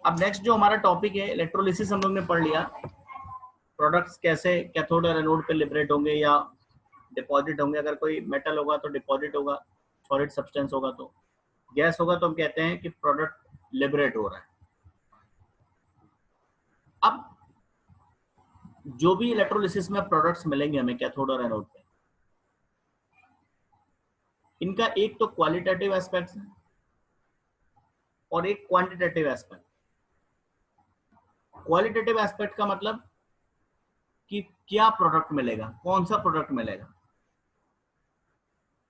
अब नेक्स्ट जो हमारा टॉपिक है इलेक्ट्रोलिसिस, हम लोग ने पढ़ लिया। प्रोडक्ट्स कैसे कैथोड और एनोड पे लिबरेट होंगे या डिपॉजिट होंगे। अगर कोई मेटल होगा तो डिपॉजिट होगा, सॉलिड सब्सटेंस होगा तो, गैस होगा तो हम कहते हैं कि प्रोडक्ट लिबरेट हो रहा है। अब जो भी इलेक्ट्रोलिसिस में प्रोडक्ट्स मिलेंगे हमें कैथोड और एनोड पे, इनका एक तो क्वालिटेटिव एस्पेक्ट है और एक क्वांटिटेटिव एस्पेक्ट। क्वालिटेटिव एस्पेक्ट का मतलब कि क्या प्रोडक्ट मिलेगा, कौन सा प्रोडक्ट मिलेगा,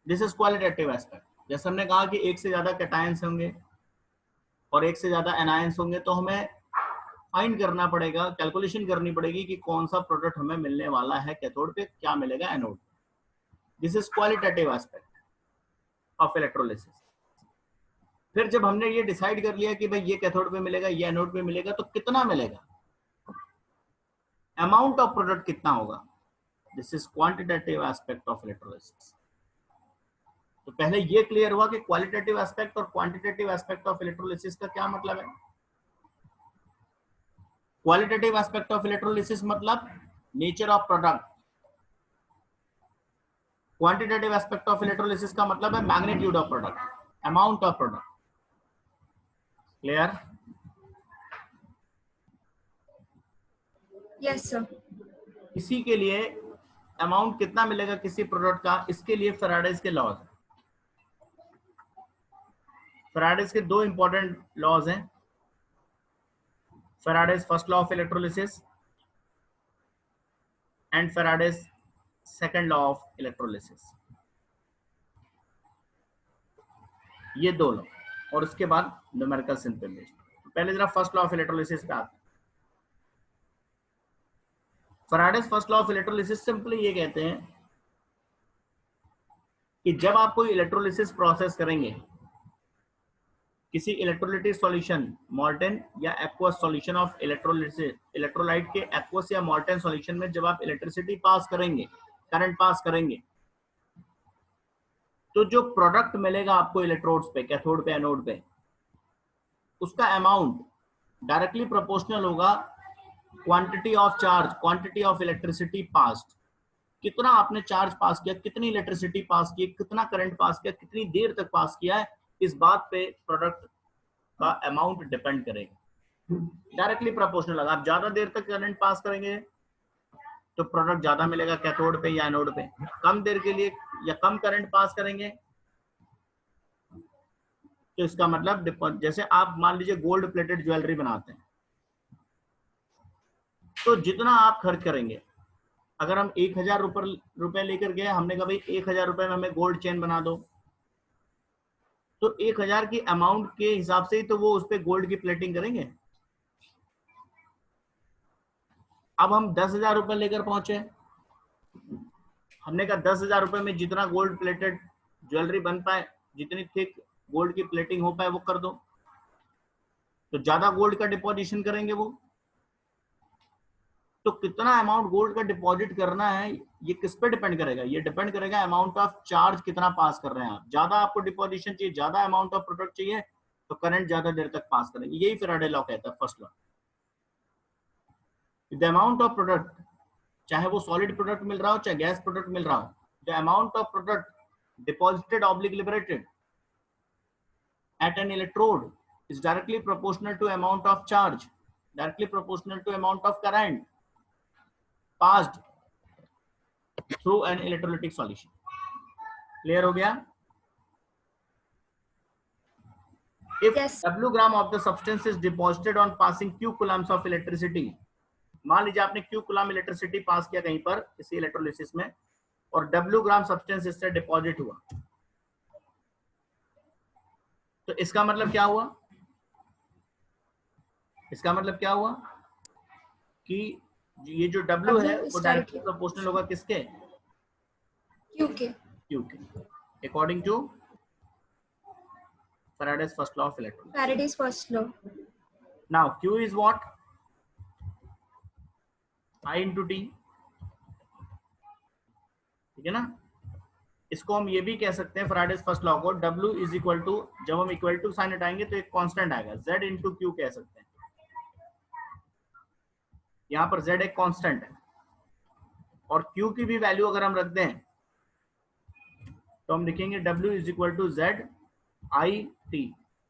दिस इज क्वालिटेटिव एस्पेक्ट। जैसे हमने कहा कि एक से ज्यादा कैटायंस होंगे और एक से ज्यादा एनायंस होंगे, तो हमें फाइंड करना पड़ेगा, कैलकुलेशन करनी पड़ेगी कि कौन सा प्रोडक्ट हमें मिलने वाला है कैथोड पे, क्या मिलेगा anode. This is qualitative aspect of electrolysis. फिर जब हमने ये डिसाइड कर लिया कि भाई ये कैथोड पे मिलेगा, ये एनोड पे मिलेगा, तो कितना मिलेगा, अमाउंट ऑफ प्रोडक्ट कितना होगा, this is quantitative aspect of electrolysis. तो पहले ये क्लियर हुआ कि क्वालिटेटिव एस्पेक्ट और क्वांटिटेटिव एस्पेक्ट ऑफ इलेक्ट्रोलिसिस का क्या मतलब है। क्वालिटेटिव एस्पेक्ट ऑफ इलेक्ट्रोलिसिस मतलब nature of product. Quantitative aspect of electrolysis का मतलब है magnitude of product, amount of product. Clear? Yes sir. इसी के लिए अमाउंट कितना मिलेगा किसी प्रोडक्ट का, इसके लिए फैराडेज के लॉज। फैराडेज के दो इंपॉर्टेंट लॉज हैं, Faraday's first law of electrolysis and Faraday's second law of electrolysis. ये दो लॉ, और उसके बाद न्यूमेरिकल सिंथेसिस। पहले जरा फर्स्ट लॉ ऑफ इलेक्ट्रोलिसिस पे आते हैं। Faraday's first law of electrolysis simply ये कहते हैं कि जब आप कोई इलेक्ट्रोलिसिस प्रोसेस करेंगे, किसी इलेक्ट्रोलाइटिक सॉल्यूशन, मॉल्टेन या aqueous solution of electrolysis, electrolyte के एक्वस या मॉल्टेन सॉल्यूशन में जब आप इलेक्ट्रिसिटी पास करेंगे, करंट पास करेंगे, तो जो प्रोडक्ट मिलेगा आपको इलेक्ट्रोड्स पे, कैथोड पे, एनोड पे, उसका अमाउंट डायरेक्टली प्रोपोर्शनल होगा quantity of charge, quantity of electricity passed. कितना आपने चार्ज पास किया, कितनी इलेक्ट्रिसिटी पास की, कितना करंट पास किया, कितनी देर तक पास किया है, इस बात पे प्रोडक्ट का अमाउंट डिपेंड करेगा। Directly proportional. अगर आप ज्यादा देर तक करंट पास करेंगे तो प्रोडक्ट ज्यादा मिलेगा कैथोड पे या एनोड पे। कम देर के लिए या कम करंट पास करेंगे तो इसका मतलब, जैसे आप मान लीजिए गोल्ड प्लेटेड ज्वेलरी बनाते हैं, तो जितना आप खर्च करेंगे, अगर हम 1000 रुपए लेकर गए, हमने कहा भाई 1000 रुपए में हमें गोल्ड चेन बना दो, तो 1000 की अमाउंट के हिसाब से ही तो वो उस पर गोल्ड की प्लेटिंग करेंगे। अब हम 10,000 रुपए लेकर पहुंचे, हमने कहा 10,000 रुपए में जितना गोल्ड प्लेटेड ज्वेलरी बन पाए, जितनी थिक गोल्ड की प्लेटिंग हो पाए वो कर दो, तो ज्यादा गोल्ड का डिपॉजिशन करेंगे वो। तो कितना अमाउंट गोल्ड का डिपॉजिट करना है, ये किस पे डिपेंड करेगा, ये डिपेंड करेगा अमाउंट ऑफ चार्ज कितना पास कर रहे हैं आप। ज्यादा आपको डिपॉजिशन चाहिए, ज्यादा अमाउंट ऑफ प्रोडक्ट चाहिए, तो करंट ज्यादा देर तक पास करेंगे। यही फैराडे लॉ कहता है, first law. The amount of product, चाहे वो सॉलिड प्रोडक्ट मिल रहा हो चाहे गैस प्रोडक्ट मिल रहा हो, the amount of product deposited oblique liberated at an electrode is directly proportional to amount of charge, directly proportional to amount of current passed through an electrolytic solution. Clear हो गया? If Yes. W gram of the substance is deposited on passing Q coulombs of electricity, मान लीजिए आपने Q coulomb electricity pass किया कहीं पर इसी electrolysis में, और W ग्राम सब्सटेंस इससे डिपॉजिट हुआ, तो इसका मतलब क्या हुआ, इसका मतलब क्या हुआ कि ये जो W है वो डायरेक्टली प्रोपोर्शनल होगा किसके, Q के। Q के, according to Faraday's first law of electronics. Faraday's first law. Now Q is what? I into T, ठीक है ना। इसको हम ये भी कह सकते हैं Faraday's first law को W इज इक्वल टू, जब हम इक्वल टू साइन हटाएंगे तो एक कांस्टेंट आएगा, Z into Q कह सकते हैं। यहाँ पर Z एक कांस्टेंट है और Q की भी वैल्यू अगर हम रख दें तो हम लिखेंगे W is equal to Z I T।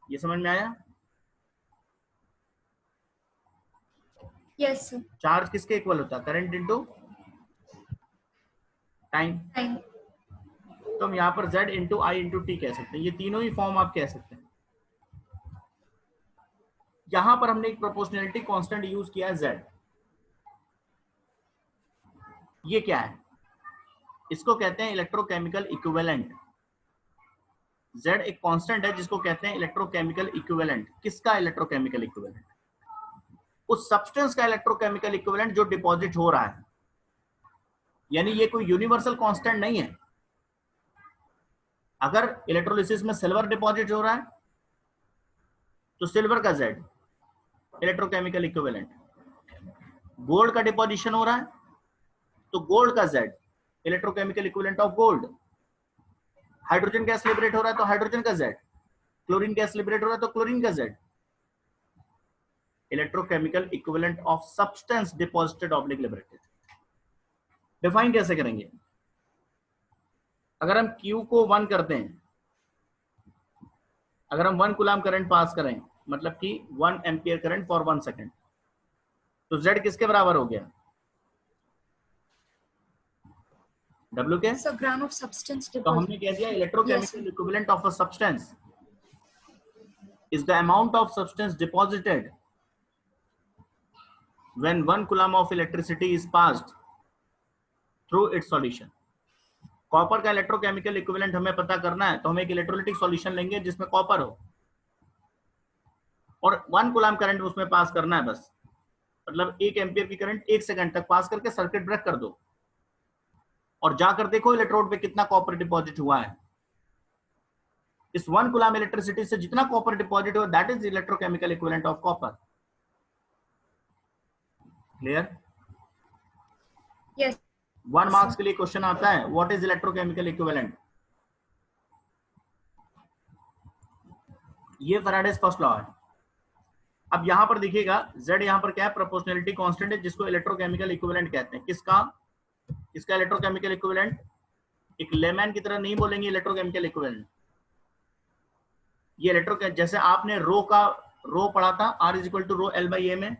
ये समझ में आया? Yes, sir. चार्ज किसके इक्वल होता है? Current into time. Time. तो हम यहाँ पर Z into I into T कह सकते हैं, ये तीनों ही फॉर्म आप कह सकते हैं। यहां पर हमने एक प्रोपोर्शनैलिटी कांस्टेंट यूज किया है Z। ये क्या है? इसको कहते हैं इलेक्ट्रोकेमिकल इक्विवेलेंट। Z एक कांस्टेंट है जिसको कहते हैं इलेक्ट्रोकेमिकल इक्विवेलेंट। किसका इलेक्ट्रोकेमिकल इक्विवेलेंट? उस सब्सटेंस का इलेक्ट्रोकेमिकल इक्विवेलेंट जो डिपॉजिट हो रहा है। यानी ये कोई यूनिवर्सल कांस्टेंट नहीं है। अगर इलेक्ट्रोलिसिस में सिल्वर डिपॉजिट हो रहा है तो सिल्वर का Z इलेक्ट्रोकेमिकल इक्विवेलेंट। गोल्ड का डिपोजिशन हो रहा है तो गोल्ड का Z electrochemical equivalent of gold. Hydrogen gas liberate हो रहा है तो हाइड्रोजन का Z। क्लोरीन गैस लिबरेट हो रहा है तो क्लोरीन का Z electrochemical equivalent of substance deposited oblique liberated. Define कैसे करेंगे? अगर हम Q को 1 करते हैं, अगर हम 1 कूलम करंट पास करें मतलब कि 1 एम्पियर करंट फॉर 1 सेकेंड, तो Z किसके बराबर हो गया? W के। So gram of substance तो हमने deposit. कह दिया electrochemical Yes, equivalent of a substance is the amount of substance deposited when 1 coulomb of electricity is passed through its solution। Copper का इलेक्ट्रोकेमिकल इक्विवेलेंट हमें पता करना है तो हम एक इलेक्ट्रोलिटिक सॉल्यूशन लेंगे जिसमें कॉपर हो और 1 कूलम करंट उसमें पास करना है बस। मतलब 1 एम्पियर की करंट 1 सेकंड तक पास करके सर्किट ब्रेक कर दो और जाकर देखो इलेक्ट्रोड पे कितना कॉपर डिपॉजिट हुआ है। इस 1 कूलम इलेक्ट्रिसिटी से जितना कॉपर डिपॉजिट हुआ that is electrochemical equivalent of copper. Clear? yes. 1 marks के लिए क्वेश्चन आता है व्हाट इज इलेक्ट्रोकेमिकल इक्विवेलेंट। ये फैराडेज फर्स्ट लॉ है। अब यहां पर देखिएगा Z यहां पर क्या है? प्रोपोर्शनैलिटी कांस्टेंट है जिसको इलेक्ट्रोकेमिकल इक्विवेलेंट कहते हैं। किसका? इसका इलेक्ट्रोकेमिकल इक्विवेलेंट। एक लेमैन की तरह नहीं बोलेंगे इलेक्ट्रोकेमिकल इक्विवेलेंट। ये इलेक्ट्रो जैसे आपने रो पढ़ा था R is equal to rho L by A में।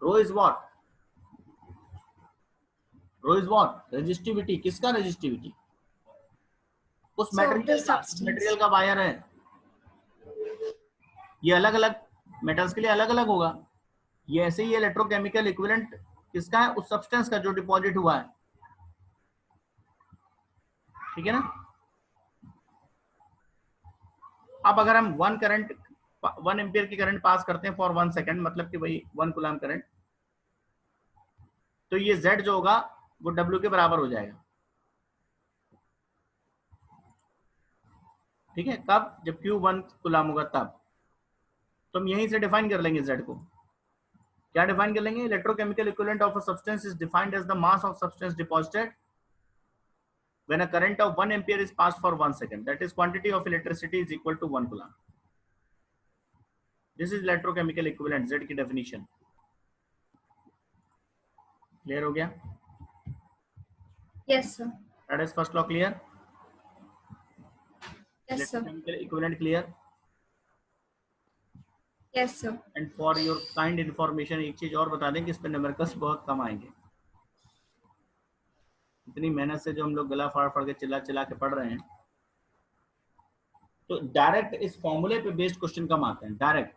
Rho is what? Rho is what? Resistivity. किसका रेजिस्टिविटी? उस So the मटेरियल का। substance. मटेरियल का वायर है। ये अलग अलग मेटल्स के लिए अलग अलग होगा। ये ऐसे ही इलेक्ट्रोकेमिकल इक्विवेलेंट किसका है? उस सब्सटेंस का जो डिपॉजिट हुआ है। ठीक है ना? अब अगर हम 1 एम्पियर की करंट पास करते हैं फॉर 1 सेकेंड मतलब कि वही 1 कूलम करंट, तो ये Z जो होगा वो W के बराबर हो जाएगा। ठीक है? कब? जब Q 1 कूलम होगा तब। तो हम यहीं से डिफाइन कर लेंगे Z को। क्या डिफाइन कर लेंगे? Electrochemical equivalent of a substance is defined as the mass of substance deposited when a current of 1 ampere is passed for 1 second, that is quantity of electricity is equal to 1 coulomb। this is electrochemical equivalent, Z की definition। clear हो गया? Yes, sir. that is first law clear? Yes, sir. electrochemical equivalent clear? Yes, sir. and for your kind information एक चीज और बता दें कि इस पे न्यूमेरिकल्स बहुत कम आएंगे। इतनी मेहनत से जो हम लोग गला फाड़ फाड़ के चिल्ला चिल्ला के पढ़ रहे हैं तो डायरेक्ट इस फॉर्मूले पे बेस्ड क्वेश्चन कम आते हैं। डायरेक्ट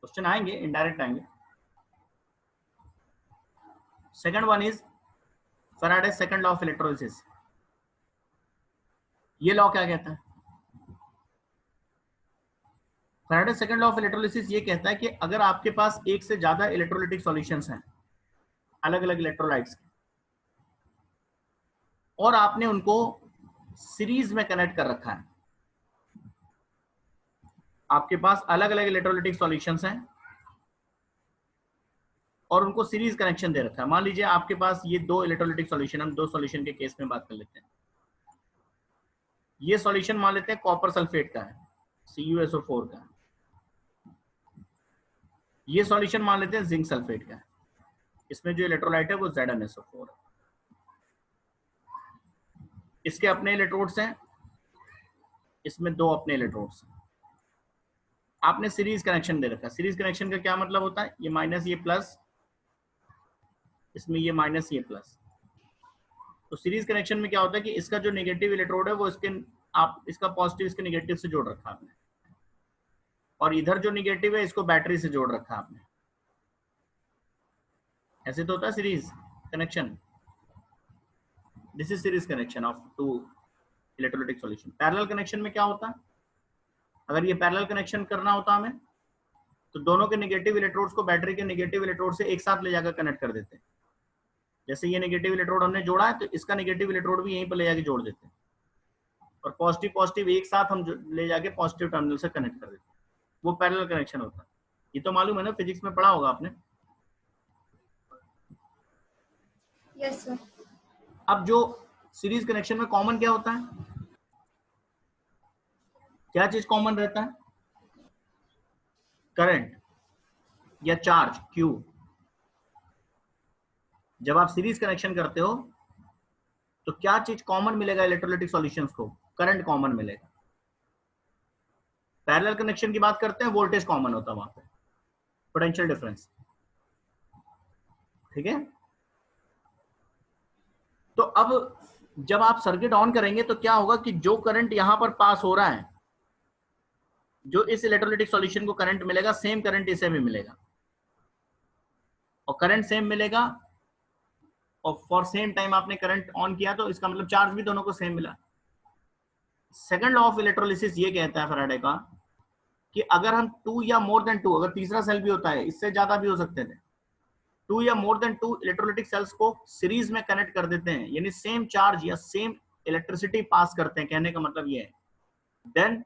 क्वेश्चन आएंगे, इनडायरेक्ट आएंगे। Second one is Faraday's second law of electrolysis. ये लॉ क्या कहता है? Faraday's second law of electrolysis ये कहता है कि अगर आपके पास एक से ज्यादा इलेक्ट्रोलिटिक सॉल्यूशंस हैं अलग अलग इलेक्ट्रोलाइट्स के और आपने उनको सीरीज में कनेक्ट कर रखा है, आपके पास अलग अलग इलेक्ट्रोलिटिक सॉल्यूशंस हैं और उनको सीरीज कनेक्शन दे रखा है। मान लीजिए आपके पास ये 2 इलेक्ट्रोलिटिक सॉल्यूशन, हम 2 सॉल्यूशन के केस में बात कर लेते हैं। ये सॉल्यूशन मान लेते हैं कॉपर सल्फेट का है, CuSO4 का। ये सॉल्यूशन मान लेते हैं जिंक सल्फेट का, इसमें जो इलेक्ट्रोलाइट है वो ZnSO4 है। इसके अपने इलेक्ट्रोड्स हैं, इसमें 2 अपने इलेक्ट्रोड्स हैं। आपने सीरीज कनेक्शन दे रखा। सीरीज कनेक्शन का क्या मतलब होता है, ये माइनस ये प्लस, इसमें ये माइनस ये प्लस। तो सीरीज कनेक्शन में क्या होता है कि इसका जो नेगेटिव इलेक्ट्रोड है वो इसके, आप इसका पॉजिटिव इसके नेगेटिव से जोड़ रखा आपने, और इधर जो नेगेटिव है इसको बैटरी से जोड़ रखा आपने। ऐसे तो होता है series connection. This is series connection of two electrolytic solution. Parallel connection में क्या होता है, अगर ये पैरेलल कनेक्शन करना होता हमें तो दोनों के नेगेटिव इलेक्ट्रोड्स को बैटरी के नेगेटिव इलेक्ट्रोड से एक साथ ले जाकर कनेक्ट कर देते हैं। जैसे ये नेगेटिव इलेक्ट्रोड हमने जोड़ा है तो इसका नेगेटिव इलेक्ट्रोड भी यहीं पर ले जाके जोड़ देते हैं, और पॉजिटिव पॉजिटिव एक साथ हम ले जाके पॉजिटिव टर्मिनल से कनेक्ट कर देते हैं। वो पैरेलल कनेक्शन होता है। ये तो मालूम है ना, फिजिक्स में पढ़ा होगा आपने। Yes sir. अब जो सीरीज कनेक्शन में कॉमन क्या होता है, क्या चीज कॉमन रहता है, करंट या चार्ज Q। जब आप सीरीज कनेक्शन करते हो तो क्या चीज कॉमन मिलेगा इलेक्ट्रोलाइटिक सॉल्यूशंस को, करंट कॉमन मिलेगा। पैरेलल कनेक्शन की बात करते हैं, वोल्टेज कॉमन होता है वहां पे, पोटेंशियल डिफरेंस। ठीक है। तो अब जब आप सर्किट ऑन करेंगे तो क्या होगा कि जो करंट यहां पर पास हो रहा है, जो इस इलेक्ट्रोलाइटिक सॉल्यूशन को करंट मिलेगा, सेम करंट इसे भी मिलेगा, और करंट सेम मिलेगा, और फॉर सेम टाइम आपने करंट ऑन किया तो इसका मतलब चार्ज भी दोनों को सेम मिला। सेकंड लॉ ऑफ इलेक्ट्रोलिसिस ये कहता है फैराडे का कि अगर हम 2 या मोर देन 2, अगर तीसरा सेल भी होता है, इससे ज्यादा भी हो सकते थे, 2 या मोर देन 2 इलेक्ट्रोलाइटिक सेल्स को सीरीज में कनेक्ट कर देते हैं, यानी सेम चार्ज या सेम इलेक्ट्रिसिटी पास करते हैं। कहने का मतलब ये है, then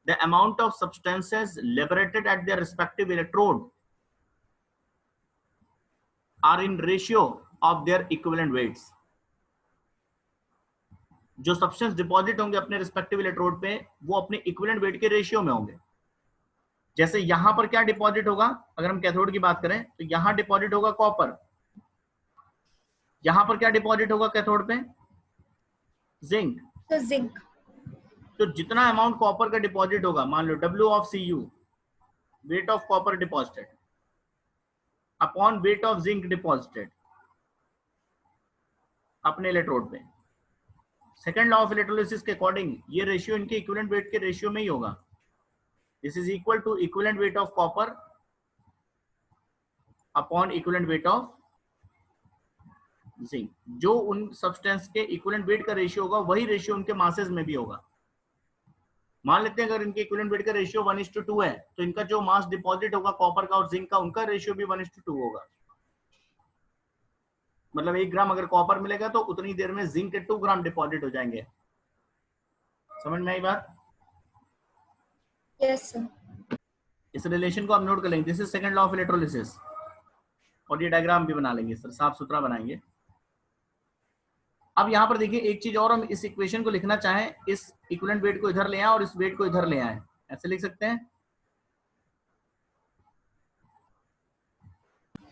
the amount of substances liberated at their respective electrode are in ratio of their equivalent weights. जो सब्सटेंस डिपॉजिट होंगे अपने रिस्पेक्टिव इलेक्ट्रोड पे, वो अपने इक्विवेलेंट वेट के रेशियो में होंगे। जैसे यहां पर क्या डिपॉजिट होगा, अगर हम कैथोड की बात करें तो यहां डिपॉजिट होगा कॉपर, यहां पर क्या डिपॉजिट होगा कैथोड पे, जिंक। तो जिंक। तो जितना अमाउंट कॉपर का डिपॉजिट होगा, मान लो W of Cu, weight of copper deposited upon weight of zinc deposited अपने इलेक्ट्रोड पे। सेकंड लॉ ऑफ इलेक्ट्रोलिसिस के अकॉर्डिंग ये रेशियो इनके इक्विवेलेंट वेट के रेशियो में ही होगा। This is equal to equivalent weight of copper upon equivalent weight of zinc. जो उन सब्सटेंस के इक्विवेलेंट वेट का रेशियो होगा वही रेशियो उनके मासेस में भी होगा। मान लेते हैं अगर इनके इक्विवेलेंट वेट का रेशियो 1:2 है, तो इनका जो मास डिपॉजिट होगा कॉपर का और जिंक का, उनका रेशियो भी 1:2 होगा। मतलब 1 ग्राम अगर कॉपर मिलेगा तो उतनी देर में जिंक के 2 ग्राम डिपॉजिट हो जाएंगे। समझ में आई बात? Yes sir. इस रिलेशन को हम नोट कर लेंगे। This is second law of electrolysis, और ये डायग्राम भी बना लेंगे सर, साफ सुथरा बनाएंगे। अब यहां पर देखिए एक चीज और, हम इस इक्वेशन को लिखना चाहें, इस इक्विवेलेंट वेट को इधर ले आए और इस वेट को इधर ले आए, ऐसे लिख सकते हैं।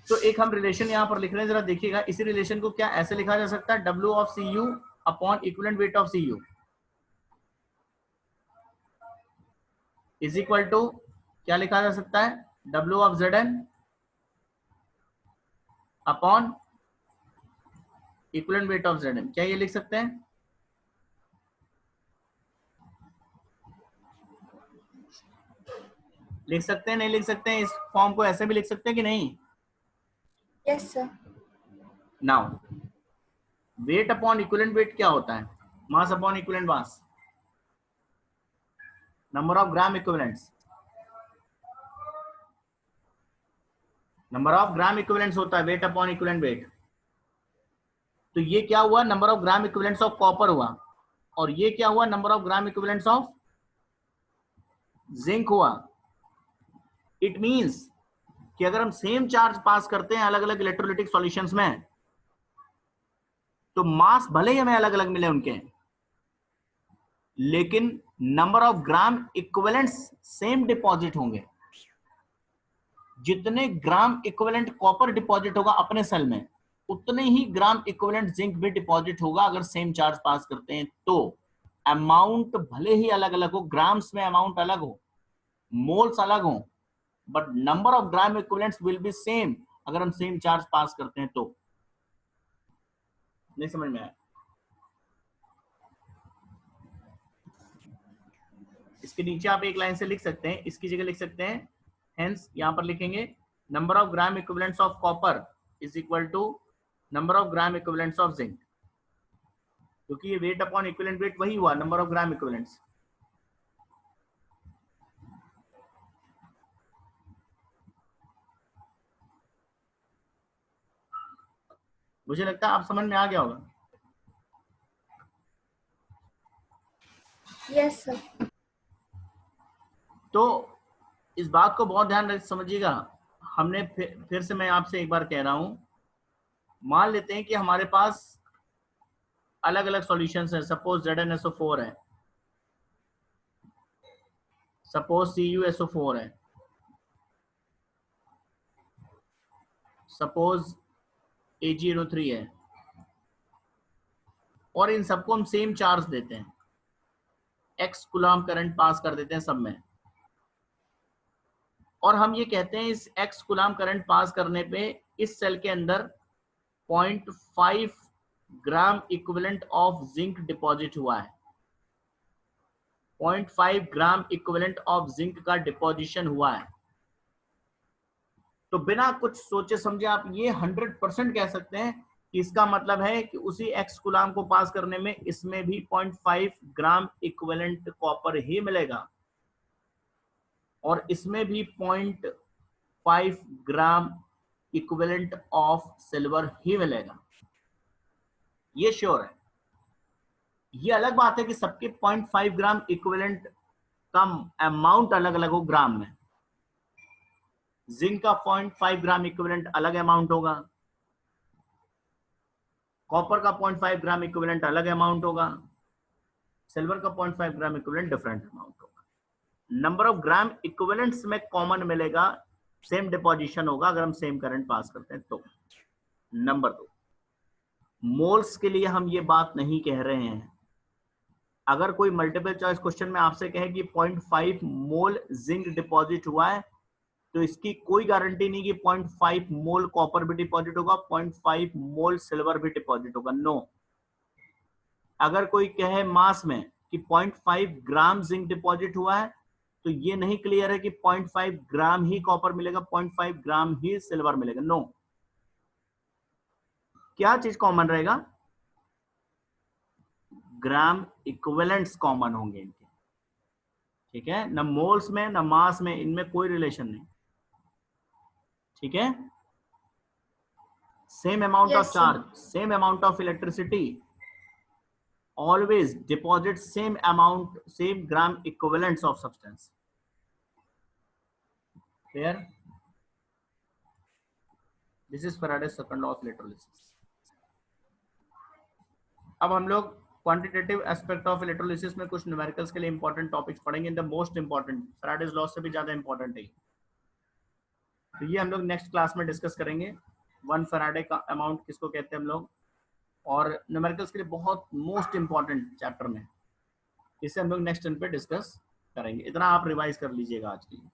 तो एक हम रिलेशन यहां पर लिख रहे हैं, जरा देखिएगा। इसी रिलेशन को क्या ऐसे लिखा जा सकता है, W of Cu upon equivalent weight of Cu is equal to क्या लिखा जा सकता है, W of Zn upon equivalent weight of Zn। क्या ये लिख सकते हैं? लिख सकते हैं, नहीं लिख सकते हैं? इस फॉर्म को ऐसे भी लिख सकते हैं कि नहीं? Yes sir. Now weight upon equivalent wait क्या होता है, mass upon equivalent mass, number of gram equivalents, number of gram equivalents होता है वेट अपॉन इक्विवेलेंट वेट। तो ये क्या हुआ, number of gram equivalents of copper हुआ, और ये क्या हुआ, number of gram equivalents of zinc हुआ। इट मींस कि अगर हम सेम चार्ज पास करते हैं अलग अलग इलेक्ट्रोलाइटिक सॉल्यूशंस में, तो मास भले ही हमें अलग अलग मिले उनके, लेकिन number of gram equivalents same deposit होंगे। जितने ग्राम इक्विवेलेंट कॉपर डिपॉजिट होगा अपने सेल में, उतने ही ग्राम इक्विवेलेंट जिंक भी डिपॉजिट होगा अगर सेम चार्ज पास करते हैं तो। अमाउंट भले ही अलग अलग हो, ग्राम्स में अमाउंट अलग हो, मोल्स अलग हो, but number of gram equivalents will be same अगर हम सेम चार्ज पास करते हैं तो। नहीं समझ में आया? इसके नीचे आप एक लाइन से लिख सकते हैं, इसकी जगह लिख सकते हैं हेंस, यहां पर लिखेंगे number of gram equivalents of copper is equal to number of gram equivalents of zinc, क्योंकि ये वेट अपॉन इक्विवेलेंट वेट वही हुआ, नंबर ऑफ ग्राम इक्विवेलेंट्स। मुझे लगता है आप समझ में आ गया होगा। Yes sir. तो इस बात को बहुत ध्यान रख समझिएगा। हमने फिर से मैं आपसे एक बार कह रहा हूं, मान लेते हैं कि हमारे पास अलग अलग सॉल्यूशंस हैं। सपोज ZnSO4 है, सपोज CuSO4 है, सपोज AgNO3 है, और इन सबको हम सेम चार्ज देते हैं, x कूलम करंट पास कर देते हैं सब में, और हम ये कहते हैं इस x कूलम करंट पास करने पे इस सेल के अंदर 0.5 gram equivalent of zinc deposit हुआ है। 0.5 ग्राम इक्विवेलेंट ऑफ जिंक का डिपॉजिशन हुआ है। तो बिना कुछ सोचे समझे आप ये 100% कह सकते हैं कि इसका मतलब है कि उसी x कूलम को पास करने में इसमें भी 0.5 ग्राम इक्विवेलेंट कॉपर ही मिलेगा, और इसमें भी 0.5 ग्राम इक्विवेलेंट ऑफ सिल्वर ही मिलेगा। ये श्योर है। ये अलग बात है कि सबके 0.5 ग्राम इक्विवेलेंट का अमाउंट अलग अलग हो ग्राम में। जिंक का 0.5 ग्राम इक्विवेलेंट अलग अमाउंट होगा, कॉपर का 0.5 ग्राम इक्विवेलेंट अलग अमाउंट होगा, सिल्वर का 0.5 ग्राम इक्विवेलेंट डिफरेंट अमाउंट होगा। नंबर ऑफ ग्राम इक्विवेलेंट्स में कॉमन मिलेगा, सेम डिपॉजिशन होगा अगर हम सेम करंट पास करते हैं तो। नंबर 2, मोल्स के लिए हम ये बात नहीं कह रहे हैं। अगर कोई मल्टीपल चॉइस क्वेश्चन में आपसे कहे कि 0.5 मोल जिंक डिपॉजिट हुआ है, तो इसकी कोई गारंटी नहीं कि 0.5 मोल कॉपर भी डिपॉजिट होगा, 0.5 मोल सिल्वर भी डिपॉजिट होगा। नो। अगर कोई कहे मास में कि 0.5 ग्राम जिंक डिपॉजिट हुआ है, तो ये नहीं क्लियर है कि 0.5 ग्राम ही कॉपर मिलेगा, 0.5 ग्राम ही सिल्वर मिलेगा। नो। क्या चीज कॉमन रहेगा? ग्राम इक्विवेलेंट्स कॉमन होंगे इनके, ठीक है? न मोल्स में न मास में, इनमें कोई रिलेशन नहीं, ठीक है? Same amount of charge, same amount of electricity, always deposit same amount, same gram equivalents of substance. Clear? This is Faraday's second law of electrolysis. अब हम लोग क्वांटिटेटिव एस्पेक्ट ऑफ इलेक्ट्रोलिसिस में कुछ न्यूमेरिकल्स के लिए इंपॉर्टेंट टॉपिक्स पढ़ेंगे। The most important, Faraday's law से भी ज्यादा इंपॉर्टेंट है, तो ये हम लोग नेक्स्ट क्लास में डिस्कस करेंगे। 1 फैराडे का अमाउंट किसको कहते हैं हम लोग, और न्यूमेरिकल्स के लिए बहुत मोस्ट इंपॉर्टेंट चैप्टर में, इसे हम लोग नेक्स्ट टर्न पे डिस्कस करेंगे। इतना आप रिवाइज कर लीजिएगा आज के लिए।